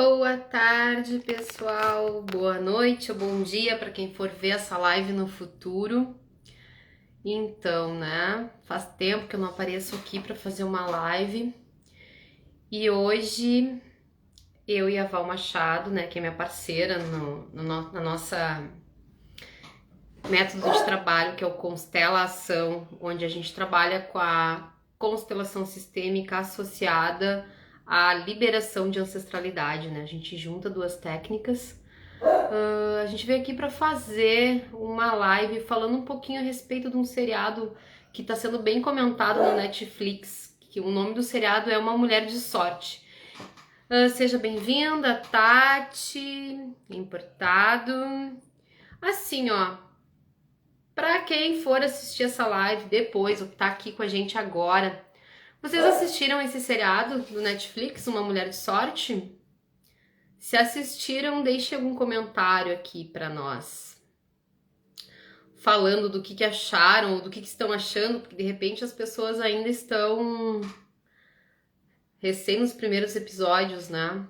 Boa tarde, pessoal. Boa noite ou bom dia para quem for ver essa live no futuro. Então, né? Faz tempo que eu não apareço aqui para fazer uma live. E hoje eu e a Val Machado, né, que é minha parceira na nossa método de trabalho, que é o Constelação, onde a gente trabalha com a constelação sistêmica associada à liberação de ancestralidade, né? A gente junta duas técnicas. A gente veio aqui para fazer uma live falando um pouquinho a respeito de um seriado que está sendo bem comentado no Netflix, que o nome do seriado é Uma Mulher de Sorte. Seja bem-vinda, Tati, importado. Assim, ó, para quem for assistir essa live depois, ou que tá aqui com a gente agora, vocês assistiram esse seriado do Netflix, Uma Mulher de Sorte? Se assistiram, deixe algum comentário aqui para nós, falando do que acharam, ou do que estão achando, porque de repente as pessoas ainda estão recém nos primeiros episódios, né?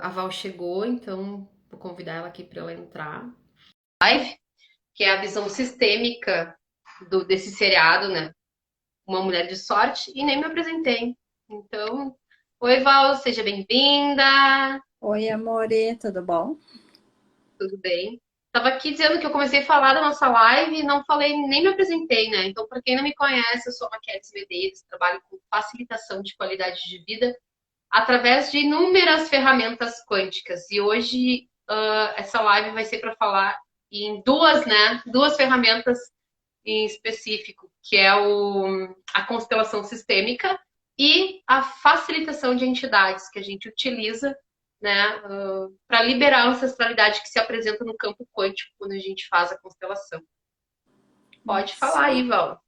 A Val chegou, então vou convidar ela aqui para ela entrar. Live, que é a visão sistêmica desse seriado, né? Uma Mulher de Sorte, e nem me apresentei. Então, oi Val, seja bem-vinda. Oi, amore, tudo bom? Tudo bem? Tava aqui dizendo que eu comecei a falar da nossa live e não falei, nem me apresentei, né? Então, para quem não me conhece, eu sou a Maquetes Medeiros, trabalho com facilitação de qualidade de vida através de inúmeras ferramentas quânticas. E hoje essa live vai ser para falar em duas, né? Duas ferramentas em específico, que é a constelação sistêmica e a facilitação de entidades que a gente utiliza, né, para liberar a ancestralidade que se apresenta no campo quântico quando a gente faz a constelação. Pode falar aí, Val.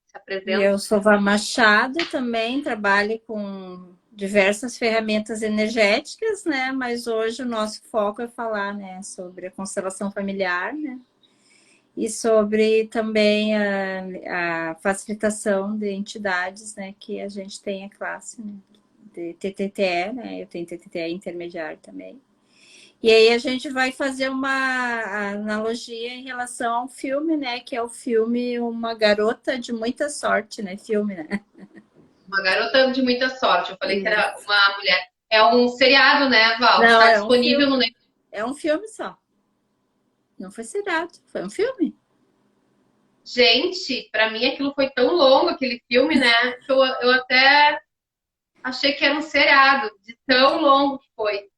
Se E apresenta. eu sou Vá Machado, também trabalho com diversas ferramentas energéticas, né? Mas hoje o nosso foco é falar, né, sobre a constelação familiar, né? E sobre também a facilitação de entidades, né? Que a gente tem a classe, né? De TTTE, né? Eu tenho TTTE intermediário também. E aí a gente vai fazer uma analogia em relação ao filme, né? Que é o filme Uma Garota de Muita Sorte, né? Filme, né? Uma garota de muita sorte. Eu falei que era Isso. uma mulher. É um seriado, né, Val? Não, Está é um disponível no filme. Netflix. É um filme só. Não foi seriado, foi um filme. Gente, para mim aquilo foi tão longo, aquele filme, né? Que eu até achei que era um seriado, de tão longo que foi. É.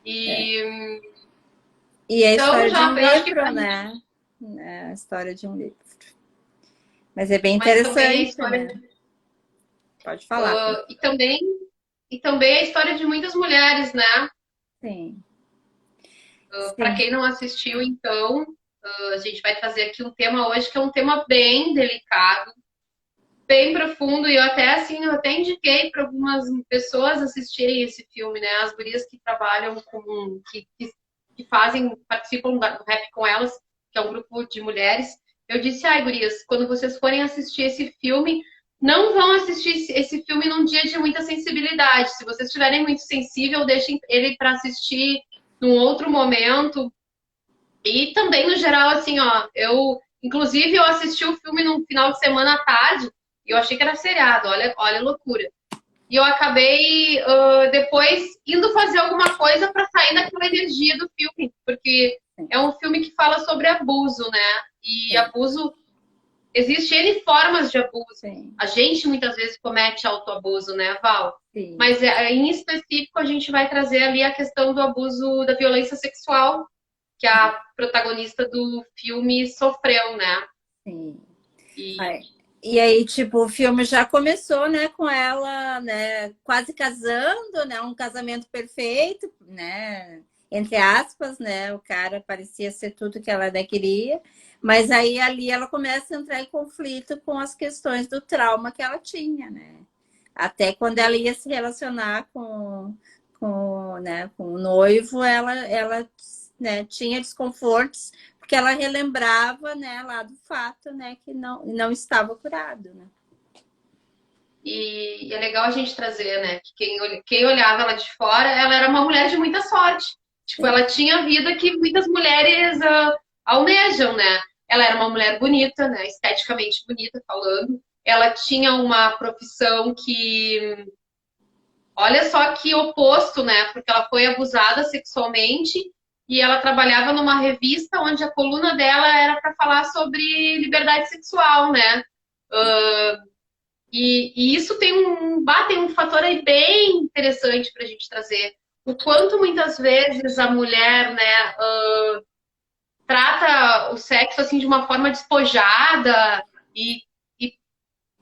E E é a então história de já, um eu acho que livro, né? É a história de um livro. Mas é bem mas também a interessante, história né? Pode falar. e também a história de muitas mulheres, né? Sim, Para sim. quem não assistiu, então, a gente vai trazer aqui um tema hoje que é um tema bem delicado, bem profundo e eu até assim, eu até indiquei para algumas pessoas assistirem esse filme, né? As gurias que trabalham com que fazem, participam do Rap com Elas, que é um grupo de mulheres. Eu disse, ai, gurias, quando vocês forem assistir esse filme, não vão assistir esse filme num dia de muita sensibilidade. Se vocês estiverem muito sensível, deixem ele para assistir num outro momento. E também, no geral, assim, ó, inclusive, eu assisti o filme num final de semana à tarde, e eu achei que era seriado, olha a loucura. E eu acabei depois indo fazer alguma coisa para sair daquela energia do filme, porque Sim, é um filme que fala sobre abuso, né? E sim, abuso, existe N formas de abuso. sim, A gente muitas vezes comete autoabuso, né, Val? sim. Mas em específico a gente vai trazer ali a questão do abuso da violência sexual que a protagonista do filme sofreu, né? Sim. E Ai. E aí, tipo, o filme já começou, né, com ela, né, quase casando, né, um casamento perfeito, né, entre aspas, né, o cara parecia ser tudo que ela queria, mas aí ali ela começa a entrar em conflito com as questões do trauma que ela tinha, né, até quando ela ia se relacionar com o noivo, ela né, tinha desconfortos porque ela relembrava, né, lá do fato, né, que não estava curado, né? E é legal a gente trazer, né? Que quem olhava ela de fora, ela era uma mulher de muita sorte. Tipo, ela tinha a vida que muitas mulheres almejam, né? Ela era uma mulher bonita, né? Esteticamente bonita, falando. Ela tinha uma profissão que, olha só que oposto, né? Porque ela foi abusada sexualmente e ela trabalhava numa revista onde a coluna dela era para falar sobre liberdade sexual, né? E isso tem um fator aí bem interessante para a gente trazer. O quanto muitas vezes a mulher, né, trata o sexo assim de uma forma despojada e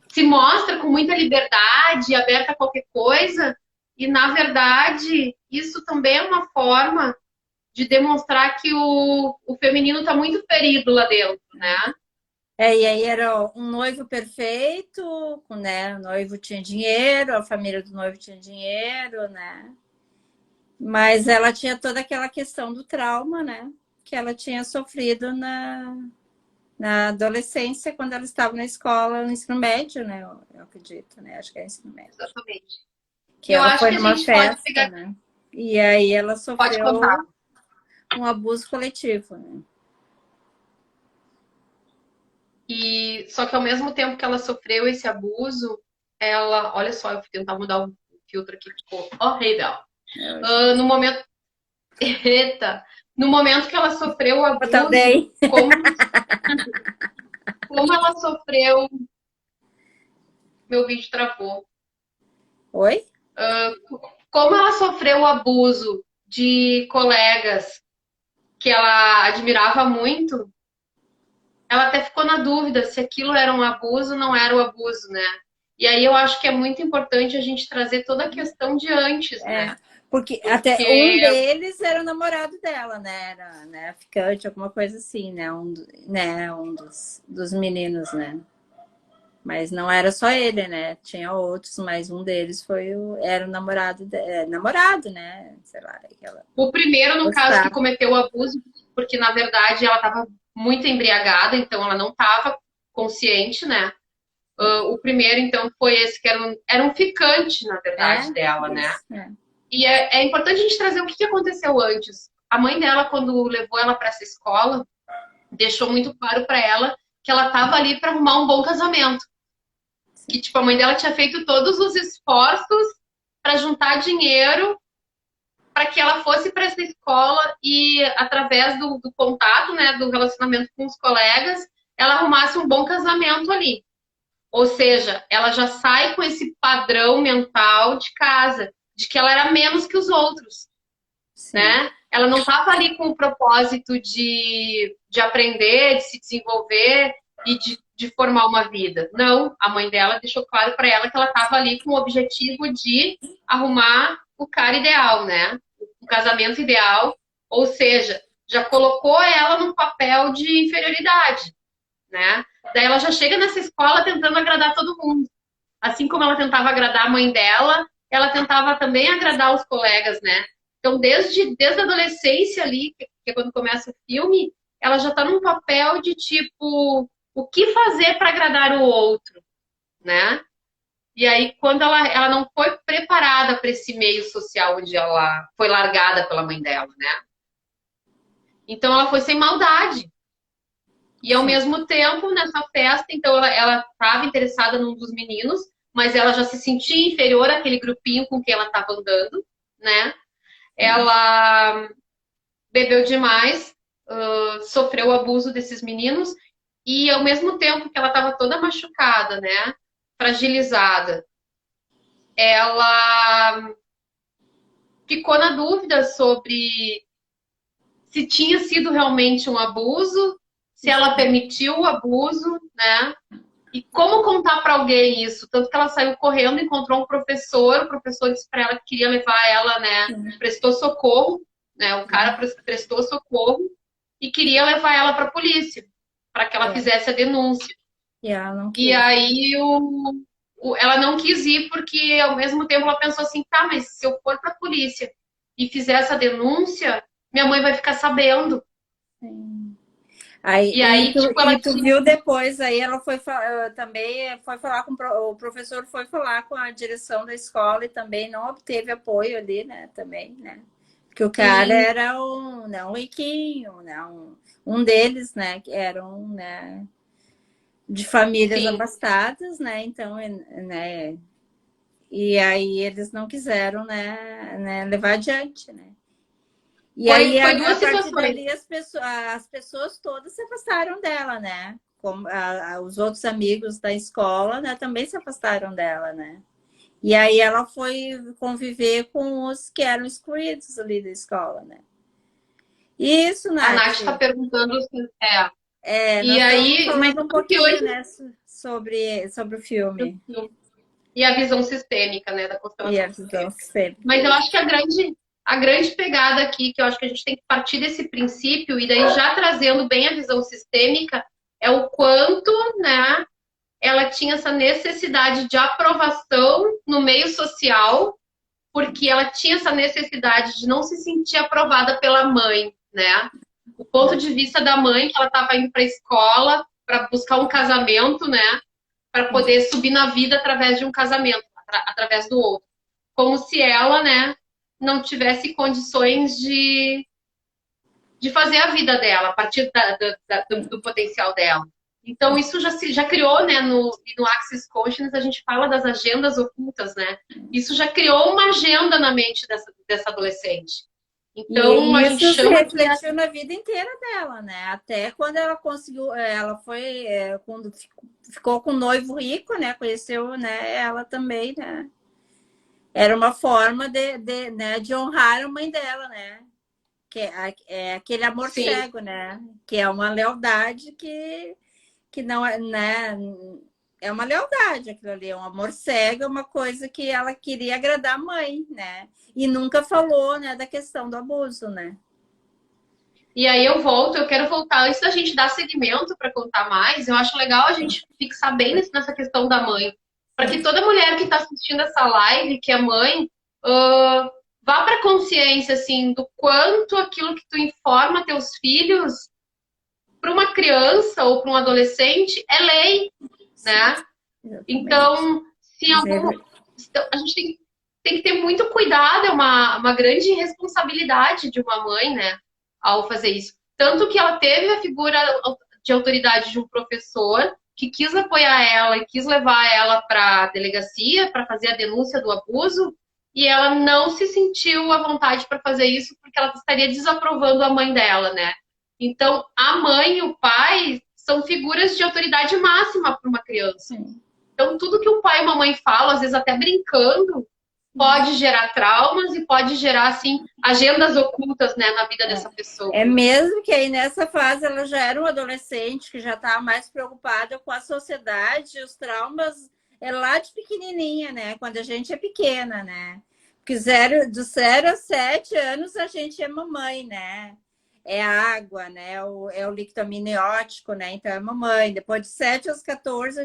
se mostra com muita liberdade, aberta a qualquer coisa, e na verdade isso também é uma forma de demonstrar que o feminino está muito ferido lá dentro, né? E aí era um noivo perfeito, né? O noivo tinha dinheiro, a família do noivo tinha dinheiro, né? Mas ela tinha toda aquela questão do trauma, né? Que ela tinha sofrido na adolescência, quando ela estava na escola, no ensino médio, né? Eu acredito, né? Acho que é ensino médio. Exatamente. Que E eu ela acho foi que a numa gente pode festa, pegar, né? E aí ela pode contar. sofreu um abuso coletivo, né? E só que ao mesmo tempo que ela sofreu esse abuso, ela, olha só, eu vou tentar mudar o filtro aqui, ficou horrível. Hoje. No momento, eita, no momento que ela sofreu o Eu abuso, também. como ela sofreu, meu vídeo travou. Oi? Como ela sofreu o abuso de colegas que ela admirava muito, ela até ficou na dúvida se aquilo era um abuso ou não era o abuso, né? E aí eu acho que é muito importante a gente trazer toda a questão de antes, né? Porque até um Porque deles era o namorado dela, né? Era, né, ficante, alguma coisa assim, né? Um dos meninos, né? Mas não era só ele, né? Tinha outros, mas um deles era o namorado, namorado, né? Sei lá, aquela o primeiro, no caso, que gostava. cometeu o abuso, porque na verdade ela estava muito embriagada, então ela não estava consciente, né? O primeiro, então, foi esse que era um ficante, na É, verdade, dela, né? isso, é. E é importante a gente trazer o que aconteceu antes. A mãe dela, quando levou ela para essa escola, deixou muito claro para ela que ela estava ali para arrumar um bom casamento. Que tipo a mãe dela tinha feito todos os esforços para juntar dinheiro para que ela fosse para essa escola e através do contato, né, do relacionamento com os colegas, ela arrumasse um bom casamento ali. Ou seja, ela já sai com esse padrão mental de casa, de que ela era menos que os outros, Sim. né? Ela não estava ali com o propósito de aprender, de se desenvolver e de formar uma vida. Não, a mãe dela deixou claro para ela que ela estava ali com o objetivo de arrumar o cara ideal, né? O casamento ideal, ou seja, já colocou ela num papel de inferioridade, né? Daí ela já chega nessa escola tentando agradar todo mundo. Assim como ela tentava agradar a mãe dela, ela tentava também agradar os colegas, né? Então, desde a adolescência ali, que é quando começa o filme, ela já está num papel de tipo, o que fazer para agradar o outro, né? E aí, quando ela não foi preparada para esse meio social onde ela foi largada pela mãe dela, né? Então, ela foi sem maldade. E ao Sim. mesmo tempo, nessa festa, então ela estava interessada num dos meninos, mas ela já se sentia inferior àquele grupinho com quem ela estava andando, né? Ela bebeu demais, sofreu o abuso desses meninos, e ao mesmo tempo que ela estava toda machucada, né? Fragilizada, ela ficou na dúvida sobre se tinha sido realmente um abuso, se ela permitiu o abuso, né? E como contar para alguém isso? Tanto que ela saiu correndo, encontrou um professor, o professor disse para ela que queria levar ela, né? Prestou socorro, né? O cara prestou socorro e queria levar ela para a polícia, para que ela É. fizesse a denúncia. E ela não E quis. aí ela não quis ir porque ao mesmo tempo ela pensou assim, tá, mas se eu for para a polícia e fizer essa denúncia, minha mãe vai ficar sabendo. Sim. Aí, E aí, tipo, ela e tu tinha. viu depois, aí ela foi também foi falar com o professor, foi falar com a direção da escola e também não obteve apoio ali, né? Também, né? Porque o cara Sim, era um riquinho, né? Um deles, né? Que eram, né? De famílias sim. abastadas, né? Então, né? E aí eles não quiseram, né levar adiante, né? E aí, Foi a duas partir situações. dali, as pessoas todas se afastaram dela, né? Como os outros amigos da escola, né, também se afastaram dela, né? E aí ela foi conviver com os que eram excluídos ali da escola, né? Isso, A Nath. Nath está perguntando assim, e Nós estamos aí, mas falando um sabe que pouquinho, hoje né, sobre o filme e a visão sistêmica, né, da e a constelação visão sistêmica. sistêmica. Mas eu acho que a grande pegada aqui, que eu acho que a gente tem que partir desse princípio, e daí já trazendo bem a visão sistêmica, é o quanto, né, ela tinha essa necessidade de aprovação no meio social, porque ela tinha essa necessidade de não se sentir aprovada pela mãe, né? O ponto de vista da mãe, que ela estava indo para a escola para buscar um casamento, né? Para poder subir na vida através de um casamento, através do outro. Como se ela, né, não tivesse condições de fazer a vida dela a partir do potencial dela. Então, isso já criou, né, no Axis Consciousness, a gente fala das agendas ocultas, né? Isso já criou uma agenda na mente dessa adolescente. Então, E a gente isso se chama que refletiu na vida inteira dela, né? Até quando ela conseguiu, ela foi, quando ficou com um noivo rico, né? Conheceu, né? Ela também, né? Era uma forma né, de honrar a mãe dela, né? Que é aquele amor sim. cego, né? Que é uma lealdade que não é, né? É uma lealdade aquilo ali, é um amor cego, é uma coisa que ela queria agradar a mãe, né? E nunca falou, né, da questão do abuso, né? E aí eu quero voltar, antes da gente dar seguimento para contar mais, eu acho legal a gente fixar bem nessa questão da mãe. Para que toda mulher que está assistindo essa live, que é mãe, uh, vá para a consciência, assim, do quanto aquilo que tu informa teus filhos, para uma criança ou para um adolescente, é lei, Sim, né? exatamente. Então, se em algum... Então, a gente tem que ter muito cuidado, é uma grande responsabilidade de uma mãe, né, ao fazer isso. Tanto que ela teve a figura de autoridade de um professor que quis apoiar ela e quis levar ela para a delegacia para fazer a denúncia do abuso, e ela não se sentiu à vontade para fazer isso porque ela estaria desaprovando a mãe dela, né? Então, a mãe e o pai são figuras de autoridade máxima para uma criança. Sim. Então, tudo que o pai e a mamãe falam, às vezes até brincando, pode gerar traumas e pode gerar, assim, agendas ocultas, né, na vida dessa pessoa. É mesmo que aí nessa fase ela já era um adolescente que já estava mais preocupada com a sociedade, os traumas é lá de pequenininha, né? Quando a gente é pequena, né? Porque do 0 a 7 anos a gente é mamãe, né? É a água, né? É o líquido amniótico, né? Então é mamãe. Depois de 7 aos 14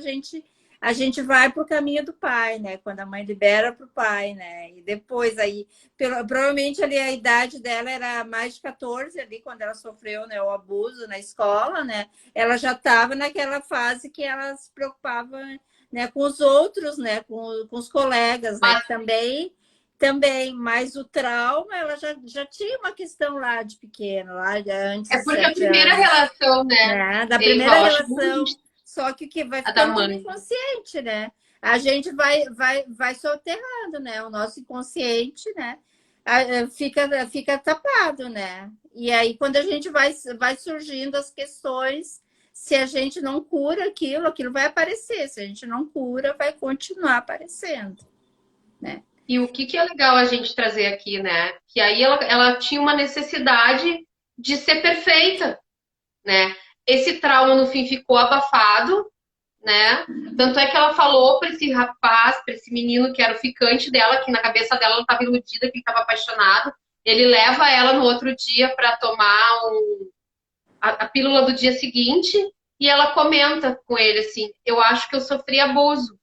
a gente vai para o caminho do pai, né? Quando a mãe libera para o pai, né? E depois aí provavelmente ali a idade dela era mais de 14 ali, quando ela sofreu, né, o abuso na escola, né? Ela já estava naquela fase que ela se preocupava, né, com os outros, né, com os colegas, né, Mas que também, mas o trauma, ela já tinha uma questão lá de pequena, lá antes é dos porque a 7 primeira anos, relação, né, né, da Eva, primeira eu acho relação, muito só que vai a da ficando tudo mãe. inconsciente, né? A gente vai soterrando, né? O nosso inconsciente, né? Fica tapado, né? E aí, quando a gente vai surgindo as questões, se a gente não cura aquilo vai aparecer. Se a gente não cura, vai continuar aparecendo, né? E o que é legal a gente trazer aqui, né, que aí ela tinha uma necessidade de ser perfeita, né? Esse trauma, no fim, ficou abafado, né? Tanto é que ela falou para esse rapaz, para esse menino que era o ficante dela, que na cabeça dela ela estava iludida, que ele estava apaixonado. Ele leva ela no outro dia para tomar a pílula do dia seguinte e ela comenta com ele assim: eu acho que eu sofri abuso.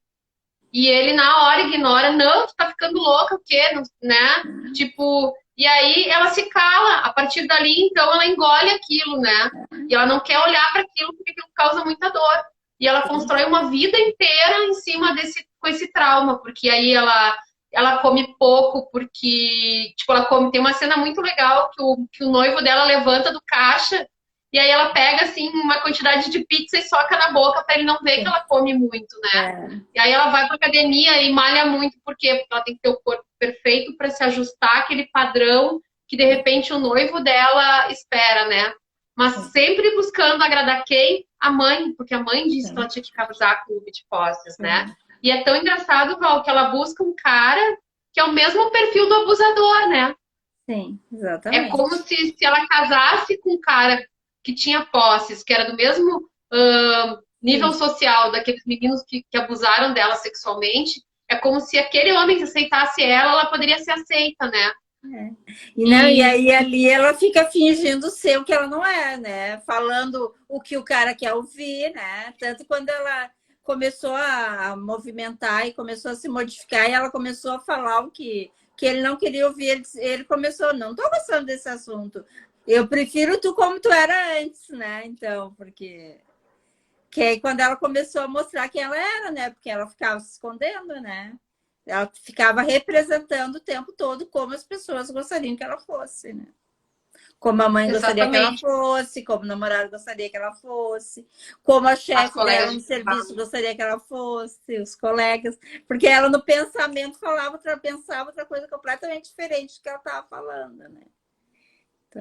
E ele na hora ignora: não, tu tá ficando louca, o quê? Né? Tipo, E aí ela se cala. A partir dali, então, ela engole aquilo, né? E ela não quer olhar para aquilo porque aquilo causa muita dor. E ela constrói uma vida inteira em cima com esse trauma, porque aí ela come pouco, porque, tipo, ela come. Tem uma cena muito legal que o noivo dela levanta do caixa e aí ela pega, assim, uma quantidade de pizza e soca na boca para ele não ver que ela come muito, né? E aí ela vai pra academia e malha muito, por quê? Porque ela tem que ter o corpo perfeito para se ajustar àquele padrão que, de repente, o noivo dela espera, né? Mas sempre buscando agradar quem? A mãe, porque a mãe disse que ela tinha que casar com o de posses, né? E é tão engraçado, Val, que ela busca um cara que é o mesmo perfil do abusador, né? Sim, É exatamente. como se ela casasse com um cara que tinha posses, que era do mesmo nível Isso. social daqueles meninos que abusaram dela sexualmente. É como se aquele homem que aceitasse ela poderia ser aceita, né? E, não, e aí ali ela fica fingindo ser o que ela não é, né? Falando o que o cara quer ouvir, né? Tanto quando ela começou a movimentar e começou a se modificar, e ela começou a falar o que ele não queria ouvir, ele começou, não tô gostando desse assunto. Eu prefiro tu como tu era antes, né? Então, porque que aí quando ela começou a mostrar quem ela era, né? Porque ela ficava se escondendo, né? Ela ficava representando o tempo todo como as pessoas gostariam que ela fosse, né? Como a mãe gostaria que ela Exatamente. fosse, como o namorado gostaria que ela fosse, como a As chefe dela colegas no de serviço trabalho. gostaria que ela fosse, os colegas, porque ela no pensamento pensava outra coisa completamente diferente do que ela estava falando, né?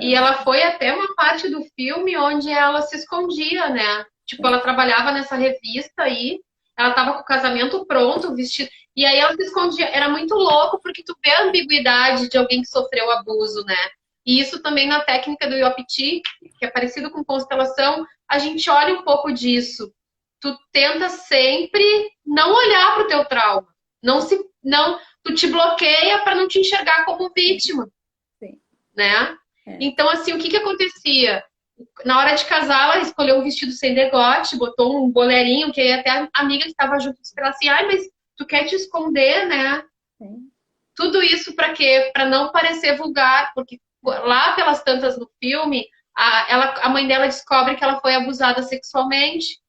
E Então, ela foi até uma parte do filme onde ela se escondia, né? Tipo, ela trabalhava nessa revista aí, ela tava com o casamento pronto, o vestido. E aí ela se escondia. Era muito louco, porque tu vê a ambiguidade de alguém que sofreu abuso, né? E isso também na técnica do Yopti, que é parecido com constelação, a gente olha um pouco disso. Tu tenta sempre não olhar para o teu trauma. Não, tu te bloqueia para não te enxergar como vítima, sim, né? é. Então, assim, o que que acontecia? Na hora de casar, ela escolheu um vestido sem degote, botou um boleirinho, que aí até a amiga que estava junto disse pra ela assim, ai, mas tu quer te esconder, né? Sim. Tudo isso para quê? Para não parecer vulgar, porque lá pelas tantas no filme, a mãe dela descobre que ela foi abusada sexualmente,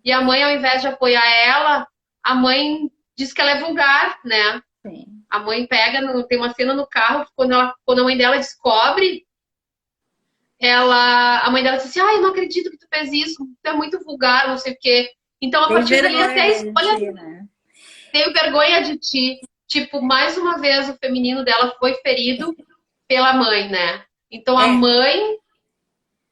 e a mãe, ao invés de apoiar ela, a mãe diz que ela é vulgar, né? Sim. A mãe pega, tem uma cena no carro, que quando a mãe dela descobre, a mãe dela disse assim, ai, eu não acredito que tu fez isso, tu é muito vulgar, não sei o quê. Então, a Tem partir dali, vergonha até de escolha, ti, né? tenho vergonha de ti. Tipo, mais uma vez, o feminino dela foi ferido pela mãe, né? Então, a É, mãe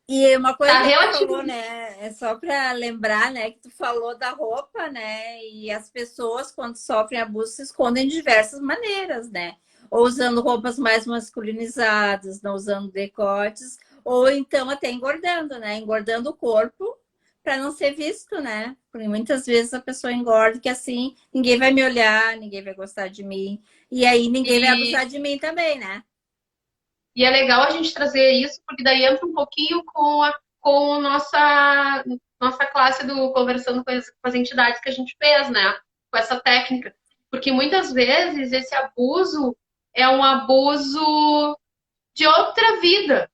e uma coisa tá que tu falou, relativamente... né? É só para lembrar, né? Que tu falou da roupa, né? E as pessoas, quando sofrem abuso, se escondem de diversas maneiras, né? Ou usando roupas mais masculinizadas, não usando decotes, ou então até engordando, né? Engordando o corpo para não ser visto, né? Porque muitas vezes a pessoa engorda que assim ninguém vai me olhar, ninguém vai gostar de mim, e aí ninguém vai E, abusar de mim também, né? e é legal a gente trazer isso, porque daí entra um pouquinho com nossa classe do Conversando com as entidades que a gente fez, né? Com essa técnica. Porque muitas vezes esse abuso é um abuso de outra vida.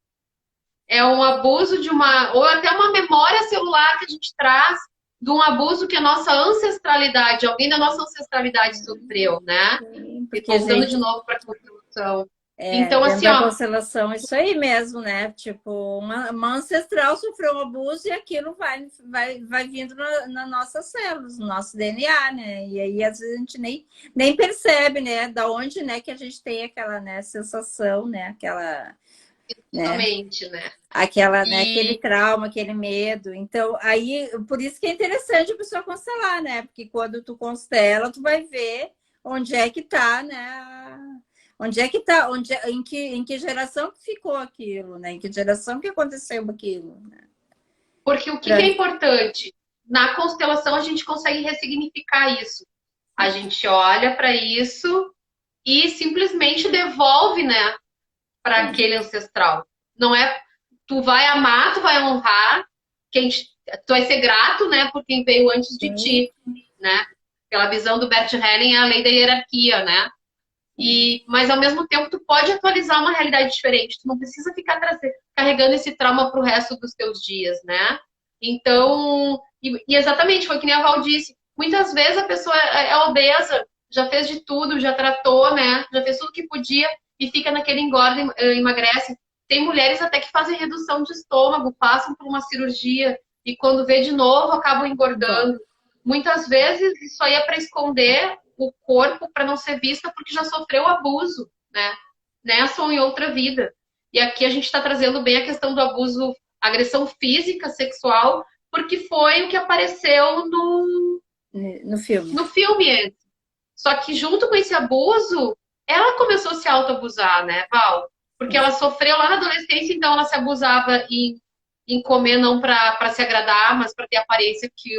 É um abuso de ou até uma memória celular que a gente traz de um abuso que a nossa ancestralidade, alguém da nossa ancestralidade sofreu, né? Sim, E porque a voltando de gente novo para a construção. é, Então, dentro assim, da ó, constelação, isso aí mesmo, né? Tipo, uma ancestral sofreu um abuso e aquilo vai vindo na nossas células, no nosso DNA, né? E aí, às vezes, a gente nem percebe, né? Da onde, né, que a gente tem aquela, né, sensação, né? Né? somente, né? Aquela, né, aquele E trauma, aquele medo. Então, aí, por isso que é interessante a pessoa constelar, né? Porque quando tu constela, tu vai ver onde é que tá, né? Onde é que tá, em que geração que ficou aquilo, né? Em que geração que aconteceu aquilo, né? porque o que que é Pra... importante? Na constelação a gente consegue ressignificar isso. A gente olha para isso e simplesmente devolve, né, para Sim, aquele ancestral. Não é tu vai amar, tu vai honrar, quem tu vai ser grato, né, por quem veio antes de sim, ti, né? Pela visão do Bert Helling é a lei da hierarquia, né? Mas ao mesmo tempo tu pode atualizar uma realidade diferente. Tu não precisa ficar carregando esse trauma pro resto dos teus dias, né? Então, e exatamente, foi que nem a Val disse. Muitas vezes a pessoa é obesa, já fez de tudo, já tratou, né? Já fez tudo que podia e fica naquele engorda, emagrece. Tem mulheres até que fazem redução de estômago, passam por uma cirurgia e quando vê de novo acabam engordando. Muitas vezes isso aí é para esconder o corpo, para não ser vista porque já sofreu abuso, né? Nessa ou em outra vida. E aqui a gente está trazendo bem a questão do abuso, agressão física, sexual, porque foi o que apareceu No filme. no filme. Só que junto com esse abuso, ela começou a se autoabusar, né, Val? Porque ela sofreu lá na adolescência, então ela se abusava em comer não para se agradar, mas para ter a aparência que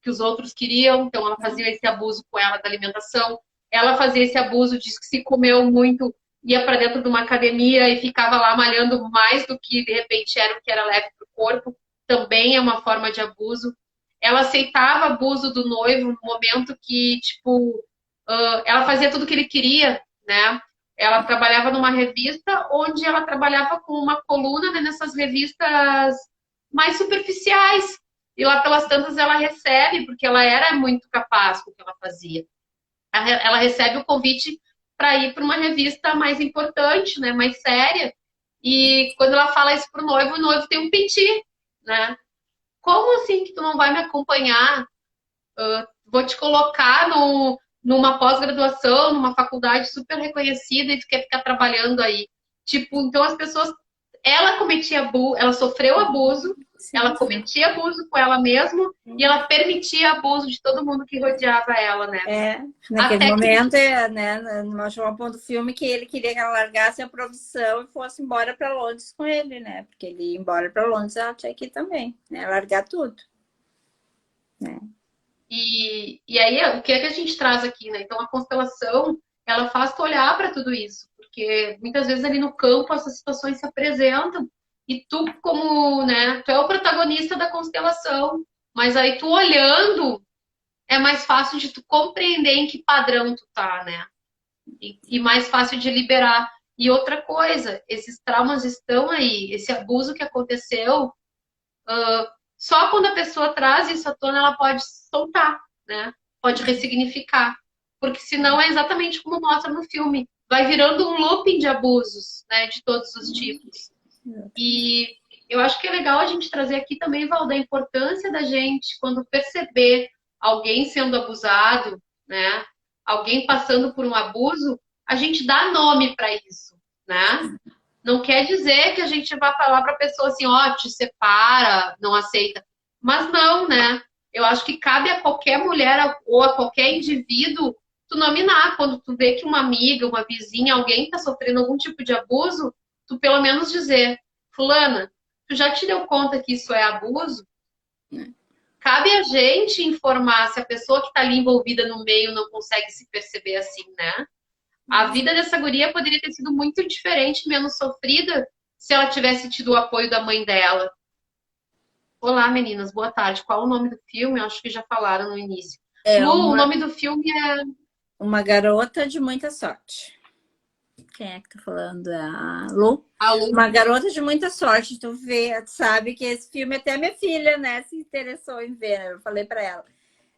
os outros queriam. Então ela fazia esse abuso com ela da alimentação. Ela fazia esse abuso de que se comeu muito, ia para dentro de uma academia e ficava lá malhando mais do que de repente era o que era leve para o corpo. Também é uma forma de abuso. Ela aceitava abuso do noivo no momento que, tipo, ela fazia tudo o que ele queria, né? Ela trabalhava numa revista onde ela trabalhava com uma coluna, né, nessas revistas mais superficiais. E lá pelas tantas ela recebe, porque ela era muito capaz com o que ela fazia. Ela recebe o convite para ir para uma revista mais importante, né, mais séria. E quando ela fala isso pro noivo, o noivo tem um piti, né? Como assim que tu não vai me acompanhar? Vou te colocar numa pós-graduação, numa faculdade super reconhecida e tu quer ficar trabalhando aí. Tipo, então as pessoas, ela cometia abuso, ela sofreu abuso, sim, ela cometia abuso com ela mesma e ela permitia abuso de todo mundo que rodeava ela, né? Naquele momento, né, no ponto do filme, que ele queria que ela largasse a profissão e fosse embora para Londres com ele, né? Porque ele ia embora para Londres, ela tinha que ir também, né? Largar tudo, né? E aí, o que é que a gente traz aqui, né? Então, a constelação, ela faz tu olhar para tudo isso, porque muitas vezes ali no campo essas situações se apresentam e tu, como, né, tu é o protagonista da constelação, mas aí tu olhando é mais fácil de tu compreender em que padrão tu tá, né? E mais fácil de liberar. E outra coisa, esses traumas estão aí, esse abuso que aconteceu, só quando a pessoa traz isso à tona, ela pode soltar, né? Pode ressignificar. Porque senão é exatamente como mostra no filme. Vai virando um looping de abusos, né? De todos os tipos. E eu acho que é legal a gente trazer aqui também, Val, da importância da gente, quando perceber alguém sendo abusado, né? Alguém passando por um abuso, a gente dá nome para isso, né? Não quer dizer que a gente vai falar para a pessoa assim, ó, te separa, não aceita. Mas não, né? Eu acho que cabe a qualquer mulher ou a qualquer indivíduo tu nominar. Quando tu vê que uma amiga, uma vizinha, alguém está sofrendo algum tipo de abuso, tu pelo menos dizer, fulana, tu já te deu conta que isso é abuso? Cabe a gente informar se a pessoa que está ali envolvida no meio não consegue se perceber assim, né? A vida dessa guria poderia ter sido muito diferente, menos sofrida, se ela tivesse tido o apoio da mãe dela. Olá, meninas, boa tarde. Qual o nome do filme? Eu acho que já falaram no início. Lu, o nome do filme é... Uma Garota de Muita Sorte. Quem é que tá falando? A Lu? A Lu. Uma Garota de Muita Sorte. Tu vê, sabe que esse filme até minha filha, né, se interessou em ver, né? Eu falei para ela,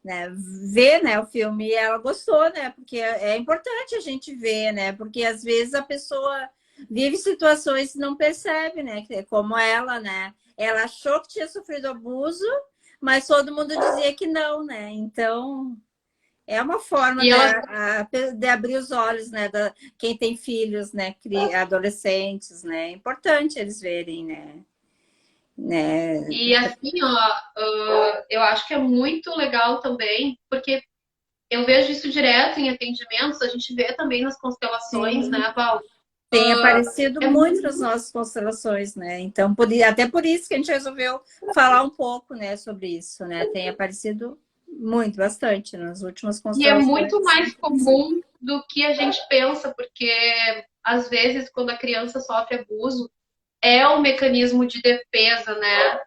né, ver, né, o filme, e ela gostou, né, porque é importante a gente ver, né, porque às vezes a pessoa vive situações e não percebe, né, como ela, né, ela achou que tinha sofrido abuso, mas todo mundo dizia que não, né, então é uma forma de abrir os olhos, né, quem tem filhos, né, adolescentes, né, é importante eles verem, né. E assim, ó, eu acho que é muito legal também, porque eu vejo isso direto em atendimentos, a gente vê também nas constelações, sim, né, Val? Tem aparecido muito nas nossas constelações, né? Então, até por isso que a gente resolveu falar um pouco, né, sobre isso, né? Tem aparecido muito, bastante nas últimas constelações. E é muito mais comum do que a gente pensa, porque às vezes quando a criança sofre abuso, é um mecanismo de defesa, né?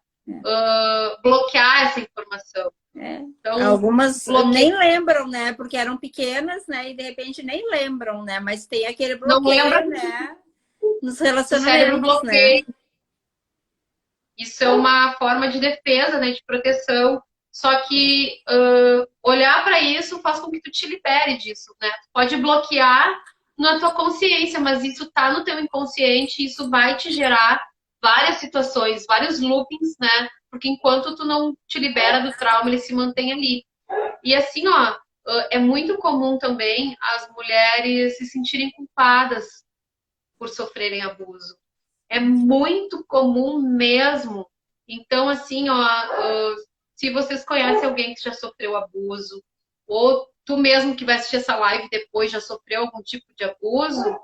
Bloquear essa informação. É. Então, Algumas bloqueio, nem lembram, né? Porque eram pequenas, né? E de repente nem lembram, né? Mas tem aquele não lembra, bloqueio, né? Nos o cérebro relacionamentos, né? bloqueia. Isso é uma forma de defesa, né, de proteção. Só que olhar para isso faz com que tu te libere disso, né? Tu pode bloquear na tua consciência, mas isso tá no teu inconsciente, isso vai te gerar várias situações, vários loopings, né? Porque enquanto tu não te libera do trauma, ele se mantém ali. E assim, ó, é muito comum também as mulheres se sentirem culpadas por sofrerem abuso. É muito comum mesmo. Então, assim, ó, se vocês conhecem alguém que já sofreu abuso, ou tu mesmo que vai assistir essa live depois já sofreu algum tipo de abuso,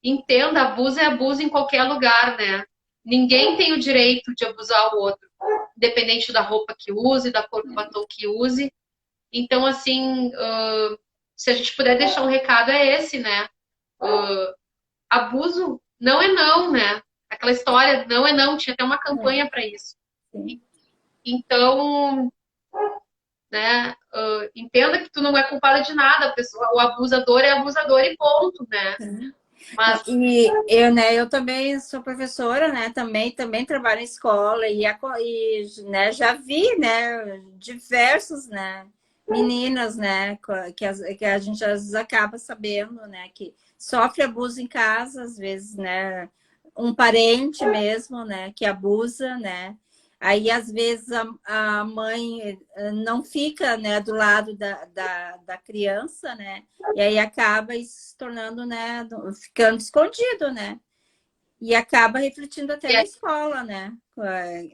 entenda, abuso é abuso em qualquer lugar, né? Ninguém tem o direito de abusar o outro, independente da roupa que use, da cor do batom que use. Então, assim, se a gente puder deixar um recado é esse, né? Abuso não é não, né? Aquela história, não é não, tinha até uma campanha para isso. Sim. Então, né, entenda que tu não é culpada de nada, a pessoa, o abusador é abusador e ponto, né? Mas E eu, né, eu também sou professora, né? Também trabalho em escola né, já vi, né, diversos, né, meninas, né, que a gente às vezes acaba sabendo, né, que sofre abuso em casa, às vezes, né, um parente mesmo, né, que abusa, né? Aí, às vezes, a mãe não fica, né, do lado da criança, né? E aí acaba se tornando, né, ficando escondido, né? E acaba refletindo até na escola, né?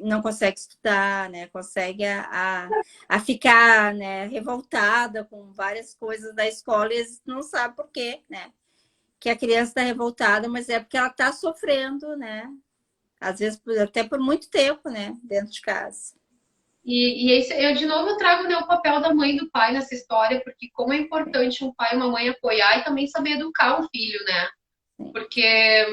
Não consegue estudar, né? Consegue a ficar, né, revoltada com várias coisas da escola e eles não sabe por quê, né? Que a criança está revoltada, mas é porque ela está sofrendo, né? Às vezes até por muito tempo, né? Dentro de casa. eu de novo trago, né, o papel da mãe e do pai nessa história, porque como é importante um pai e uma mãe apoiar e também saber educar o filho, né? Sim. Porque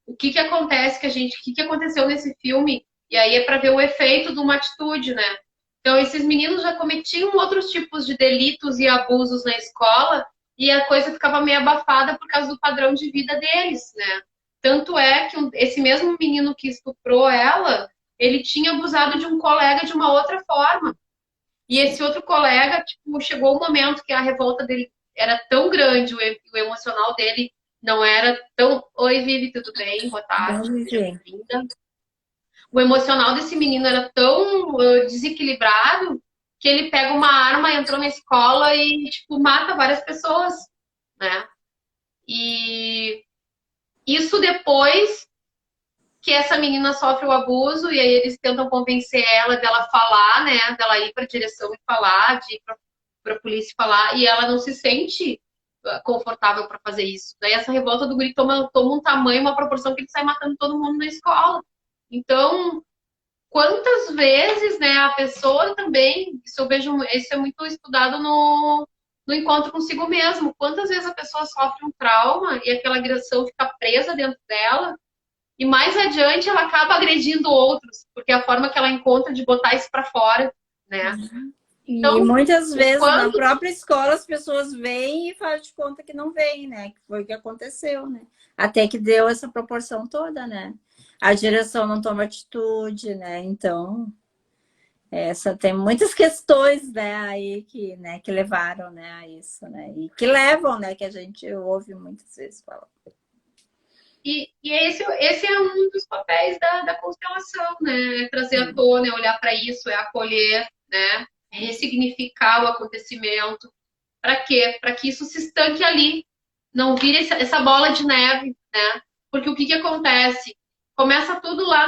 o que que acontece o que que aconteceu nesse filme? E aí é para ver o efeito de uma atitude, né? Então esses meninos já cometiam outros tipos de delitos e abusos na escola e a coisa ficava meio abafada por causa do padrão de vida deles, né? Tanto é que esse mesmo menino que estuprou ela, ele tinha abusado de um colega de uma outra forma. E esse outro colega, tipo, chegou o um momento que a revolta dele era tão grande, o emocional dele não era tão. Oi, Vivi, tudo bem? Boa tarde, seja bem-vinda. O emocional desse menino era tão desequilibrado que ele pega uma arma, entrou na escola e, tipo, mata várias pessoas, né? E isso depois que essa menina sofre o abuso e aí eles tentam convencer ela dela falar, né? Dela ir para a direção e falar, de ir para a polícia falar, e ela não se sente confortável para fazer isso. Daí essa revolta do guri toma um tamanho, uma proporção que ele sai matando todo mundo na escola. Então, quantas vezes, né, a pessoa também, isso eu vejo, isso é muito estudado no encontro consigo mesmo. Quantas vezes a pessoa sofre um trauma e aquela agressão fica presa dentro dela e mais adiante ela acaba agredindo outros, porque é a forma que ela encontra de botar isso para fora, né? E Então, muitas o vezes na quanto própria escola as pessoas veem e fazem de conta que não veem, né? Que foi o que aconteceu, né? Até que deu essa proporção toda, né? A direção não toma atitude, né? Então, essa tem muitas questões, né, aí que levaram, né, a isso, né? E que levam, né, que a gente ouve muitas vezes falar. esse é um dos papéis da constelação, né? É trazer à tona, é olhar para isso, é acolher, né? É ressignificar o acontecimento. Para quê? Para que isso se estanque ali, não vire essa bola de neve, né? Porque o que acontece? Começa tudo lá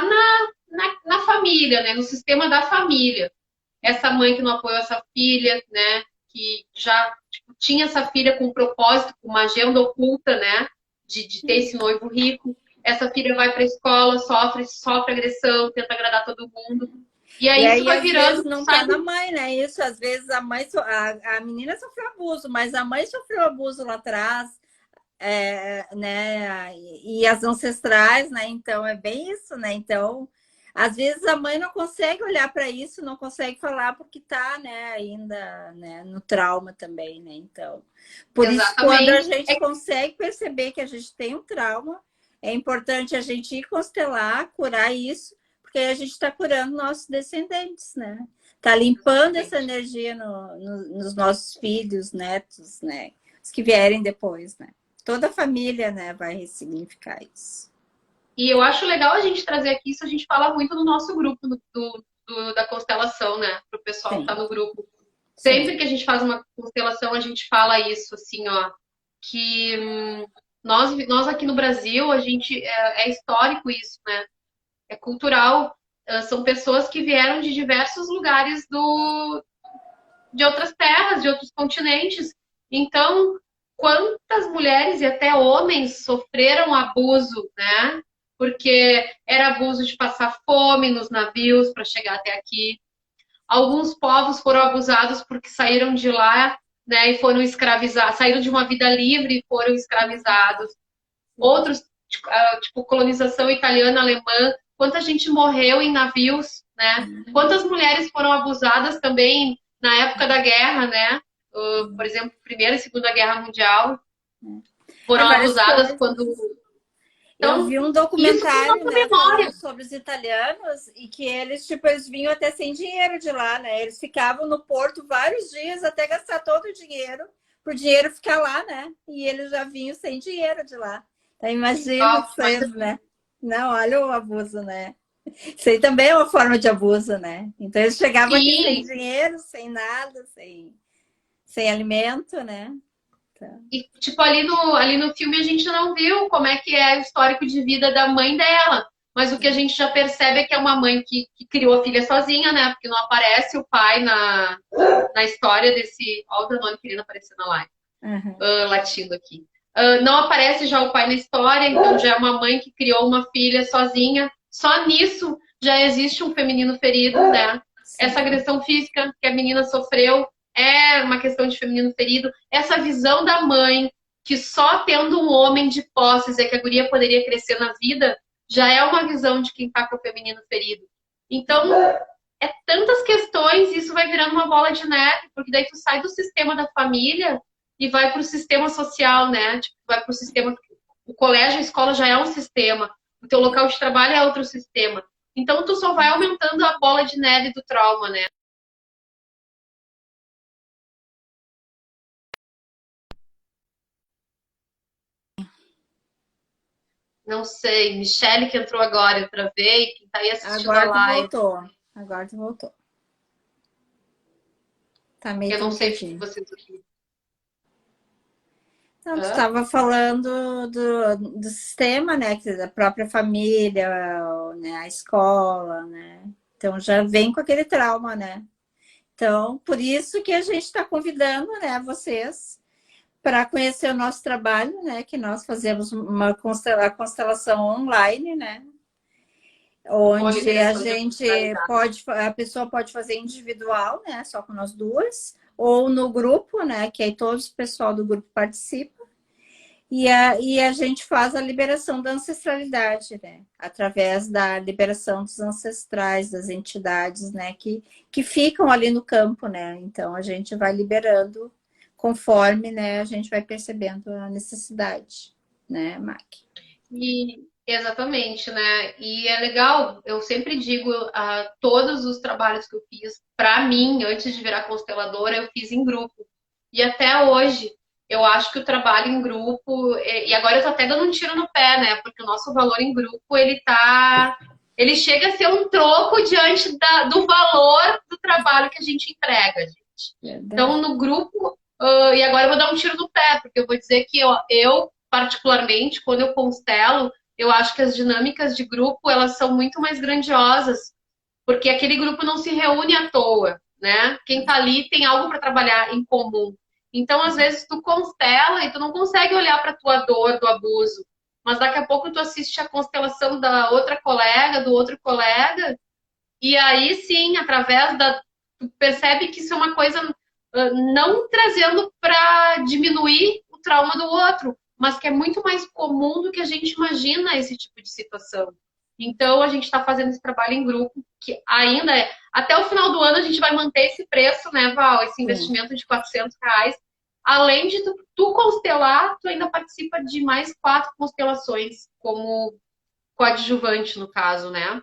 na família, né? No sistema da família. Essa mãe que não apoiou essa filha, né? Que já tipo, tinha essa filha com um propósito, com uma agenda oculta, né? De ter esse noivo rico. Essa filha vai para a escola, sofre agressão, tenta agradar todo mundo. E E aí isso aí, vai às vezes, virando, não sai tá na mãe, né? Isso, às vezes, a menina sofreu abuso, mas a mãe sofreu abuso lá atrás, né? E as ancestrais, né? Então, é bem isso, né? Então, Às vezes a mãe não consegue olhar para isso, não consegue falar porque está, né, ainda, né, no trauma também, né? Então, por isso, quando a Exatamente. gente consegue perceber que a gente tem um trauma, é importante a gente ir constelar, curar isso, porque aí a gente está curando nossos descendentes, né? Está limpando essa Exatamente. energia nos nossos filhos, netos, né? Os que vierem depois, né? Toda a família, né, vai ressignificar isso. E eu acho legal a gente trazer aqui isso, a gente fala muito no nosso grupo da constelação, né? Para o pessoal que está Sim, no grupo. sim. Sempre que a gente faz uma constelação, a gente fala isso, assim, ó, que nós aqui no Brasil, a gente é histórico isso, né? É cultural. São pessoas que vieram de diversos lugares de outras terras, de outros continentes. Então, quantas mulheres e até homens sofreram abuso, né? Porque era abuso de passar fome nos navios para chegar até aqui. Alguns povos foram abusados porque saíram de lá, né, e foram escravizados, saíram de uma vida livre e foram escravizados. Outros, tipo colonização italiana, alemã, quanta gente morreu em navios, né? Quantas mulheres foram abusadas também na época da guerra, né? Por exemplo, Primeira e Segunda Guerra Mundial, É foram várias abusadas coisas. quando. Eu Então, vi um isso tem documentário, nossa né, falando memória. sobre os italianos e que eles, tipo, eles vinham até sem dinheiro de lá, né? Eles ficavam no porto vários dias até gastar todo o dinheiro, pro dinheiro ficar lá, né? E eles já vinham sem dinheiro de lá. Então, imagina Mas vocês, né? Não, olha o abuso, né? Isso aí também é uma forma de abuso, né? Então, eles chegavam aqui sem sim, dinheiro, sem nada, sem alimento, né? Então, e, tipo, ali no filme a gente não viu como é que é o histórico de vida da mãe dela. Mas o que a gente já percebe é que é uma mãe que criou a filha sozinha, né? Porque não aparece o pai na história desse. Olha o Danone querendo aparecer na live, uhum. latindo aqui. Não aparece já o pai na história, então já é uma mãe que criou uma filha sozinha. Só nisso já existe um feminino ferido, né? Essa Sim. agressão física que a menina sofreu é uma questão de feminino ferido. Essa visão da mãe que só tendo um homem de posses é que a guria poderia crescer na vida, já é uma visão de quem está com o feminino ferido. Então, é tantas questões, isso vai virando uma bola de neve, porque daí tu sai do sistema da família e vai para o sistema social, né? Tipo, vai para o sistema. O colégio, a escola já é um sistema, o teu local de trabalho é outro sistema. Então, tu só vai aumentando a bola de neve do trauma, né? Não sei, Michelle que entrou agora, eu travei, quem tá aí assistindo a Agora tu live. voltou. Agora tu voltou. Tá meio Eu não sei o que truncadinho. vocês. Então, tu Hã? estava falando do sistema, né? Da própria família, né, a escola, né? Então já vem com aquele trauma, né? Então, por isso que a gente está convidando, né, vocês para conhecer o nosso trabalho, né? Que nós fazemos uma constelação online, né? Com a Onde a liberação de gente ancestralidade. pode, a pessoa pode fazer individual, né, só com nós duas, ou no grupo, né, que aí todos o pessoal do grupo participa, e a gente faz a liberação da ancestralidade, né, através da liberação dos ancestrais, das entidades, né, que ficam ali no campo, né, então a gente vai liberando conforme, né, a gente vai percebendo a necessidade, né, Mac? E, exatamente, né? E é legal, eu sempre digo, todos os trabalhos que eu fiz, para mim, antes de virar consteladora, eu fiz em grupo. E até hoje, eu acho que o trabalho em grupo, e agora eu tô até dando um tiro no pé, né? Porque o nosso valor em grupo, ele chega a ser um troco diante do valor do trabalho que a gente entrega, gente. Verdade. Então, no grupo, e agora eu vou dar um tiro no pé, porque eu vou dizer que eu particularmente, quando eu constelo, eu acho que as dinâmicas de grupo, elas são muito mais grandiosas, porque aquele grupo não se reúne à toa, né? Quem tá ali tem algo para trabalhar em comum. Então, às vezes, tu constela e tu não consegue olhar para tua dor do abuso, mas daqui a pouco tu assiste a constelação da outra colega, do outro colega, e aí sim, através da. Tu percebe que isso é uma coisa não trazendo para diminuir o trauma do outro, mas que é muito mais comum do que a gente imagina esse tipo de situação. Então, a gente está fazendo esse trabalho em grupo, que ainda é... Até o final do ano, a gente vai manter esse preço, né, Val? Esse Sim, investimento de R$ 400. Além de tu constelar, tu ainda participa de mais 4 constelações, como coadjuvante, no caso, né?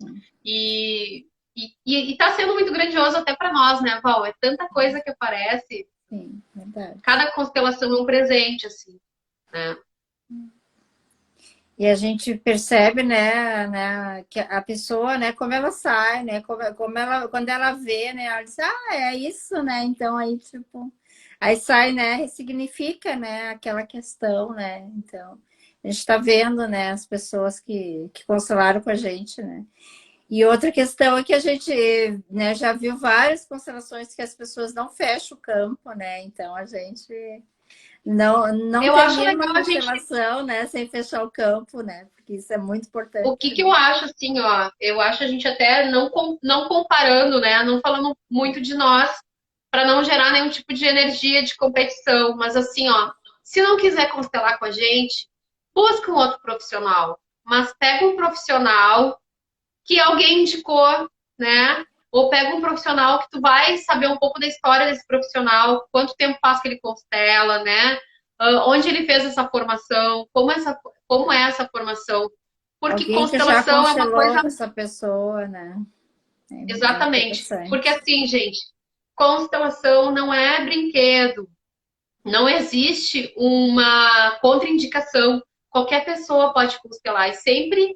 sim, E tá sendo muito grandioso até para nós, né, Val? É tanta coisa que aparece. sim, verdade. Cada constelação é um presente, assim, né? E a gente percebe, né, que a pessoa, né, como ela sai, né, como ela, quando ela vê, né, ela diz, ah, é isso, né, então aí, tipo, aí sai, né, ressignifica, né, aquela questão, né, então, a gente está vendo, né, as pessoas que constelaram com a gente, né. E outra questão é que a gente, né, já viu várias constelações que as pessoas não fecham o campo, né, então a gente não Eu acho termina uma legal a gente. constelação, né, sem fechar o campo, né? Porque isso é muito O importante, que que né? eu acho, assim, ó? Eu acho a gente até não comparando, né? Não falando muito de nós, para não gerar nenhum tipo de energia de competição. Mas, assim, ó, se não quiser constelar com a gente, busca um outro profissional. Mas pega um profissional que alguém indicou, né? Ou pega um profissional que tu vai saber um pouco da história desse profissional, quanto tempo faz que ele constela, né? Onde ele fez essa formação, como é essa formação. Porque Alguém que já constelação é uma constelou coisa. com essa pessoa, né? É Exatamente. Porque interessante. assim, gente, constelação não é brinquedo. Não existe uma contraindicação. Qualquer pessoa pode constelar. E sempre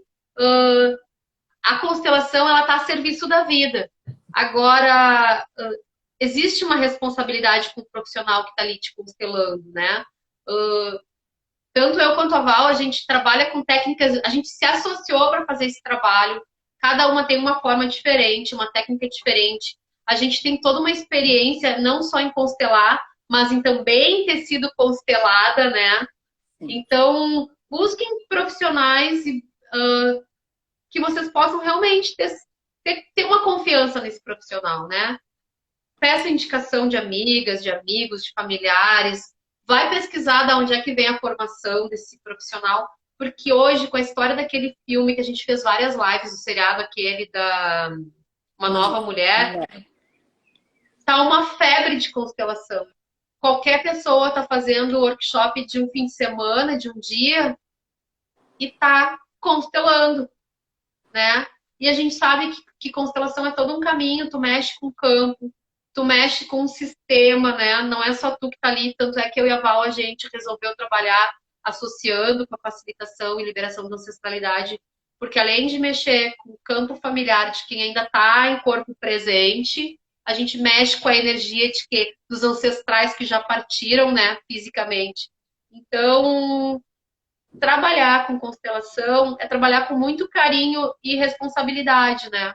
a constelação ela está a serviço da vida. Agora, existe uma responsabilidade com o profissional que está ali te constelando, né? Tanto eu quanto a Val, a gente trabalha com técnicas, a gente se associou para fazer esse trabalho. Cada uma tem uma forma diferente, uma técnica diferente. A gente tem toda uma experiência, não só em constelar, mas em também ter sido constelada, né? Sim. Então, busquem profissionais que vocês possam realmente ter uma confiança nesse profissional, né? Peça indicação de amigas, de amigos, de familiares. Vai pesquisar de onde é que vem a formação desse profissional, porque hoje, com a história daquele filme que a gente fez várias lives, o seriado aquele da Uma Nova Mulher, Mulher. tá uma febre de constelação. Qualquer pessoa tá fazendo workshop de um fim de semana, de um dia, e tá constelando, né? E a gente sabe que constelação é todo um caminho, tu mexe com o campo, tu mexe com o sistema, né? Não é só tu que tá ali, tanto é que eu e a Val, a gente resolveu trabalhar associando com a facilitação e liberação da ancestralidade, porque além de mexer com o campo familiar de quem ainda tá em corpo presente, a gente mexe com a energia de que dos ancestrais que já partiram, né, fisicamente. Então, trabalhar com constelação é trabalhar com muito carinho e responsabilidade, né?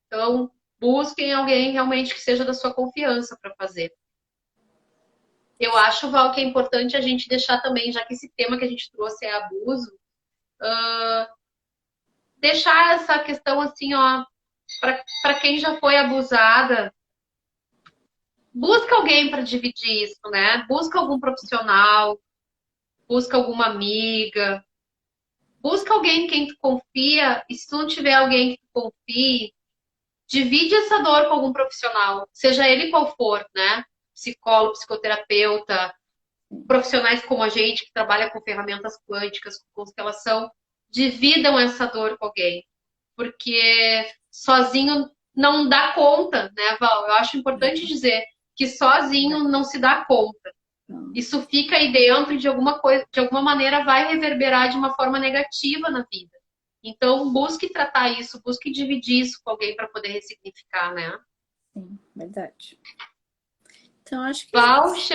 Então, busquem alguém realmente que seja da sua confiança para fazer. Eu acho, Val, que é importante a gente deixar também, já que esse tema que a gente trouxe é abuso, deixar essa questão assim, ó, para quem já foi abusada, busca alguém para dividir isso, né? Busca algum profissional, busca alguma amiga, busca alguém em quem tu confia, e se tu não tiver alguém que tu confie, divide essa dor com algum profissional, seja ele qual for, né? Psicólogo, psicoterapeuta, profissionais como a gente que trabalha com ferramentas quânticas, com constelação, dividam essa dor com alguém, porque sozinho não dá conta, né, Val? Eu acho importante dizer que sozinho não se dá conta. Não. Isso fica aí dentro e de alguma coisa, de alguma maneira vai reverberar de uma forma negativa na vida. Então, busque tratar isso, busque dividir isso com alguém para poder ressignificar, né? Sim, verdade. Então, acho que é Val, isso.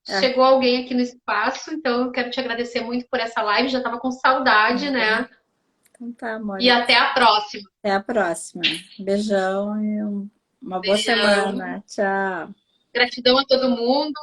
Ah, chegou alguém aqui no espaço, então eu quero te agradecer muito por essa live, já estava com saudade, né? então tá, amor. E até a próxima. Até a próxima. Beijão e uma boa Beijão. semana. Tchau. Gratidão a todo mundo.